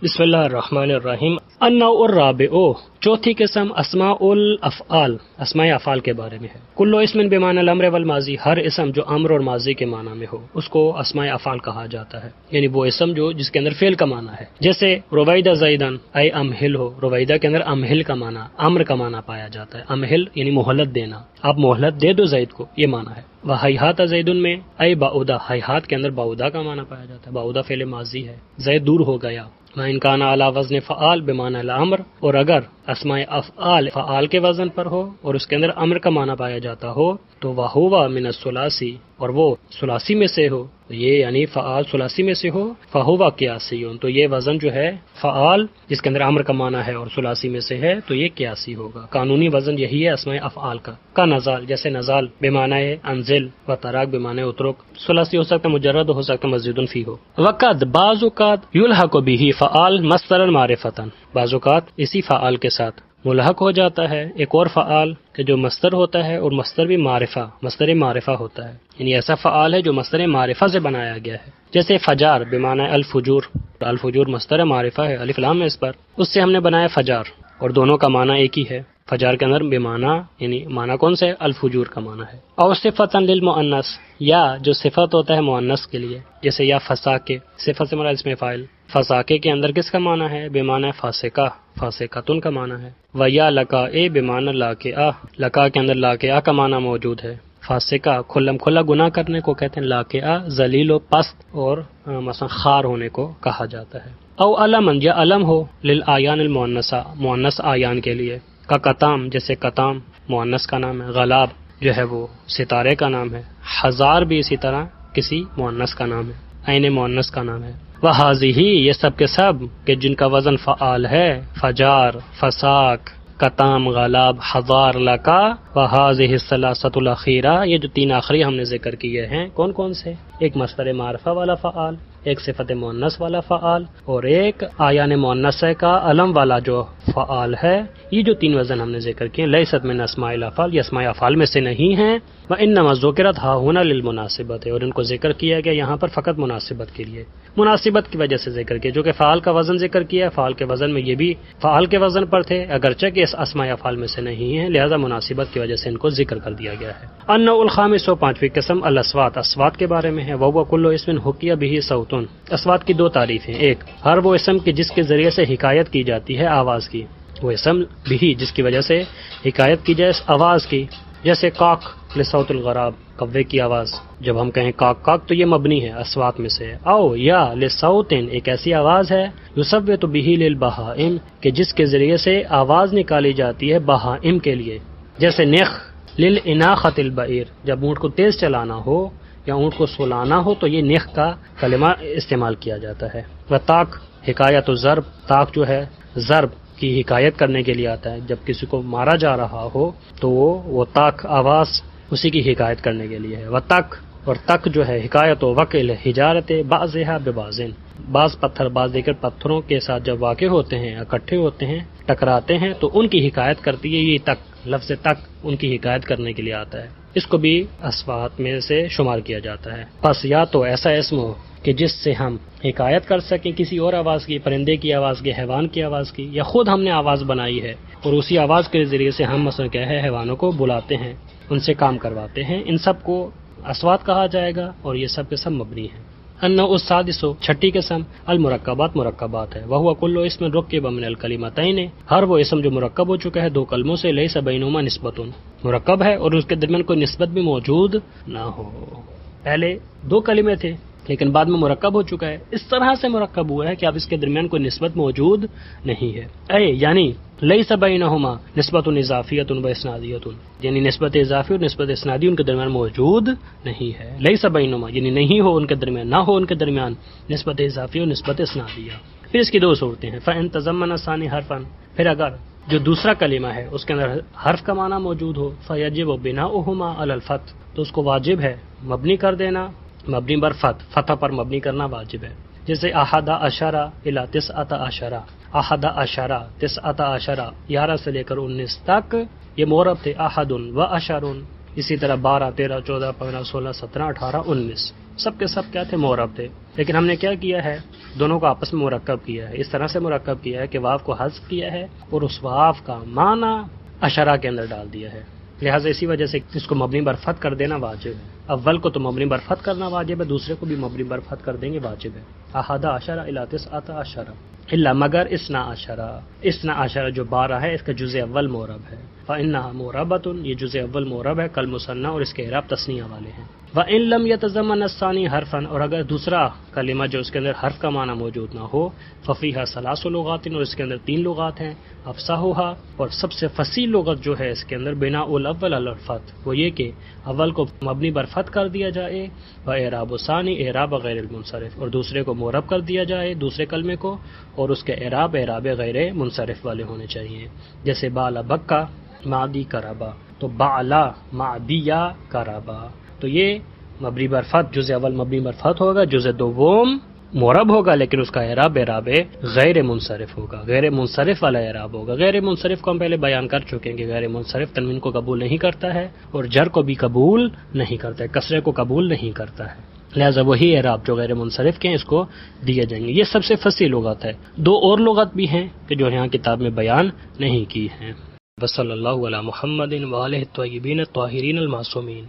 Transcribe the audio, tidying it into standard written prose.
بسم اللہ الرحمن الرحیم۔ النوع الرابع، چوتھی قسم اسماء الافعال، اسماء افعال کے بارے میں ہے۔ کلو اسم بمعنی الامر والماضی، ہر اسم جو امر اور ماضی کے معنی میں ہو اس کو اسماء افعال کہا جاتا ہے، یعنی وہ اسم جو جس کے اندر فعل کا معنی ہے۔ جیسے رویدہ زیدن اے امہل ہو، رویدہ کے اندر امہل کا معنی امر کا معنی پایا جاتا ہے۔ امہل یعنی مہلت دینا، آپ مہلت دے دو زید کو، یہ معنی ہے۔ وہیہات زیدن میں اے بعودہ، ہیہات کے اندر بعودہ کا معنی پایا جاتا ہے، بعودہ فعل ماضی ہے، زید دور ہو گیا۔ وَإِنْ كَانَ عَلَى وزن فعال بمعنی الامر، اور اگر اسماء افعال فعال کے وزن پر ہو اور اس کے اندر امر کا معنی پایا جاتا ہو تو وَهُوَ من الثلاثی، اور وہ ثلاثی میں سے ہو، یہ یعنی فعال ثلاثی میں سے ہو، فَهُوَ قیاسی، تو یہ وزن جو ہے فعال جس کے اندر امر کا معنی ہے اور ثلاثی میں سے ہے تو یہ قیاسی ہوگا۔ قانونی وزن یہی ہے اسماء افعال کا نزال، جیسے نزال بمعنی انزل و تراک بمعنی اترک، ثلاثی ہو سکتا ہے، مجرد ہو سکتا ہے، مسجد فی ہو۔ وقد بعض اوقات یلحق به فعال مصدرا معرفتا، بعض اوقات اسی فعال کے ساتھ ملحق ہو جاتا ہے ایک اور فعال کہ جو مصدر ہوتا ہے، اور مصدر بھی معرفہ، مصدر معرفہ ہوتا ہے، یعنی ایسا فعال ہے جو مصدر معرفہ سے بنایا گیا ہے۔ جیسے فجار بمعنی الفجور، الفجور مصدر معرفہ ہے، الف لام ہے اس پر، اس سے ہم نے بنایا فجار، اور دونوں کا معنی ایک ہی ہے۔ فجار کے اندر بمعنی یعنی معنی کون سے؟ الفجور کا معنی ہے۔ اور صفتا للمؤنث، یا جو صفت ہوتا ہے مؤنث کے لیے، جیسے یا فساکے، صفت سے مراد اسم فاعل، فساکے کے اندر کس کا معنی ہے؟ بمعنی فاسقہ، فاسقۃن کا معنی ہے۔ ویا لکاء بمعنی لاکعہ، لکا کے اندر لاکعہ کا معنی موجود ہے۔ فاسقہ کھلم کھلا گناہ کرنے کو کہتے ہیں، لاکعہ ذلیل و پست اور مثلا خار ہونے کو کہا جاتا ہے۔ او علما، یا علم ہو للآیان المؤنثہ، مؤنث آیان کے لیے، کا قطام، جیسے قطام مؤنث کا نام ہے، غلاب جو ہے وہ ستارے کا نام ہے، ہزار بھی اسی طرح کسی مؤنث کا نام ہے، عین مؤنث کا نام ہے۔ وہذہ، یہ سب کے سب کہ جن کا وزن فعال ہے، فجار، فساق، قطام، غلاب، ہزار، لکا، وہذہ الثلاثۃ الاخیرہ، یہ جو تین آخری ہم نے ذکر کیے ہیں کون کون سے؟ ایک مصدر معرفہ والا فعال، ایک صفت مؤنث والا فعال، اور ایک آیان مؤنثہ کا علم والا جو فعال ہے۔ یہ جو تین وزن ہم نے ذکر کیے لیست من اسماء الافعال، یہ اسماء افعال میں سے نہیں ہیں۔ وانما ذکرت ها هنا للمناسبت، اور ان کو ذکر کیا گیا یہاں پر فقط مناسبت کے لیے، مناسبت کی وجہ سے ذکر کیا، جو کہ فعال کا وزن ذکر کیا ہے، فعال کے وزن میں یہ بھی فعال کے وزن پر تھے اگرچہ کہ اس اسماء افعال میں سے نہیں ہیں، لہذا مناسبت کی وجہ سے ان کو ذکر کر دیا گیا ہے۔ النوع الخامس، پانچویں قسم، الاصوات، اصوات کے بارے میں ہے۔ وهو كل اسم حكي به صوت، اصوات کی دو تعریفیں، ایک ہر وہ اسم کی جس کے ذریعے سے حکایت کی جاتی ہے آواز کی، وہ اسم بھی جس کی وجہ سے حکایت کی جائے آواز کی، جیسے کاک لصوت الغراب، کوے کی آواز، جب ہم کہیں کاک کاک تو یہ مبنی ہے، اصوات میں سے ہے۔ او یا لصوت، ایک ایسی آواز ہے یصوت به للبہائم، کہ جس کے ذریعے سے آواز نکالی جاتی ہے بہائم کے لیے، جیسے نخ للاناخۃ البعیر، جب اونٹ کو تیز چلانا ہو یا اونٹ کو سلانا ہو تو یہ نخ کا کلمہ استعمال کیا جاتا ہے۔ و تاک حکایت الضرب، تاک جو ہے ضرب کی حکایت کرنے کے لیے آتا ہے، جب کسی کو مارا جا رہا ہو تو وہ تاک آواز اسی کی حکایت کرنے کے لیے ہے۔ و تک، اور تک جو ہے حکایت و وقع حجارت بعضها ببعض، بعض پتھر بعض دیگر پتھروں کے ساتھ جب واقع ہوتے ہیں، اکٹھے ہوتے ہیں، ٹکراتے ہیں تو ان کی حکایت کرتی ہے، یہ تک لفظ تک ان کی حکایت کرنے کے لیے آتا ہے، اس کو بھی اصوات میں سے شمار کیا جاتا ہے۔ پس یا تو ایسا اسم ہو کہ جس سے ہم حکایت کر سکیں کسی اور آواز کی، پرندے کی آواز کی، حیوان کی آواز کی، یا خود ہم نے آواز بنائی ہے اور اسی آواز کے ذریعے سے ہم مثلا کیا ہے حیوانوں کو بلاتے ہیں، ان سے کام کرواتے ہیں، ان سب کو اصوات کہا جائے گا، اور یہ سب کے سب مبنی ہیں۔ النوع السادس، چھٹی قسم، المرکبات، مرکبات ہے۔ وہو کل اسم رکب من الکلمتین، ہر وہ اسم جو مرکب ہو چکا ہے دو کلموں سے، لیس بینہما نسبۃ، مرکب ہے اور اس کے درمیان کوئی نسبت بھی موجود نہ ہو۔ پہلے دو کلمے تھے لیکن بعد میں مرکب ہو چکا ہے، اس طرح سے مرکب ہوا ہے کہ اب اس کے درمیان کوئی نسبت موجود نہیں ہے۔ یعنی لیس بینہما نسبۃ اضافیۃ و اسنادیۃ، یعنی نسبت اضافی اور نسبت اسنادی ان کے درمیان موجود نہیں ہے۔ لیس بینہما یعنی نہیں ہو ان کے درمیان، نہ ہو ان کے درمیان نسبت اضافی اور نسبت اسنادیہ۔ پھر اس کی دو صورتیں ہیں، فإن تضمن الثانی حرفا، پھر اگر جو دوسرا کلمہ ہے اس کے اندر حرف کا معنی موجود ہو، فیجب بناؤہما علی الفتح، تو اس کو واجب ہے مبنی کر دینا، مبنی بر فتح پر مبنی کرنا واجب ہے۔ جیسے احد عشرہ الی تسعۃ عشرہ، احد عشرہ تسعۃ عشرہ، 11 سے لے کر 19 تک یہ معرب تھے، احد و عشر، اسی طرح 12 13 14 15 16 17 18 19 سب کے سب کیا تھے؟ معرب تھے. لیکن ہم نے کیا کیا ہے؟ دونوں کو آپس میں مرکب کیا ہے. اس طرح سے مرکب کیا ہے کہ واو کو حذف کیا ہے اور اس واو کا معنی اشرہ کے اندر ڈال دیا ہے. لہٰذا اسی وجہ سے اس کو مبنی بر فتح کر دینا واجب ہے. اول کو تو مبنی بر فتح کرنا واجب ہے، دوسرے کو بھی مبنی بر فتح کر دیں گے واجب ہے. احد عشرہ الی تسعۃ عشرہ الا مگر اثنا عشرہ. اثنا عشرہ جو 12 ہے اس کا جزء اول معرب ہے. فإنها معربۃ، یہ جزء اول معرب ہے کل مثنی اور اس کے اعراب تثنیہ والے ہیں. وإن لم يتضمن الثانی حرفا، اور اگر دوسرا کلمہ جو اس کے اندر حرف کا معنی موجود نہ ہو، ففیہا ثلاث لغات، اور اس کے اندر 3 لغات ہیں. افصحھا، اور سب سے فصیح لغت جو ہے اس کے اندر بناء الاول علی الفتح، وہ یہ کہ اول کو مبنی بر فتح کر دیا جائے، و اعراب ثانی اعراب غیر المنصرف، اور دوسرے کو معرب کر دیا جائے دوسرے کلمے کو، اور اس کے اعراب غیر منصرف والے ہونے چاہیے. جیسے بالا بکا معدی کرابا، تو بالا معدیا کرابا، تو یہ مبنی بر فتح جزء اول مبنی بر فتح ہوگا، جزء دوم معرب ہوگا لیکن اس کا اعراب غیر منصرف ہوگا، غیر منصرف والا اعراب ہوگا. غیر منصرف کو ہم پہلے بیان کر چکے ہیں کہ غیر منصرف تنوین کو قبول نہیں کرتا ہے اور جر کو بھی قبول نہیں کرتا ہے، کسرے کو قبول نہیں کرتا ہے. لہٰذا وہی اعراب جو غیر منصرف کے ہیں اس کو دیے جائیں گے. یہ سب سے فصیح لغت ہے. 2 اور لغت بھی ہیں کہ جو یہاں کتاب میں بیان نہیں کی ہیں. وصلی اللہ علی محمد وآلہ الطیبین الطاہرین المعصومین.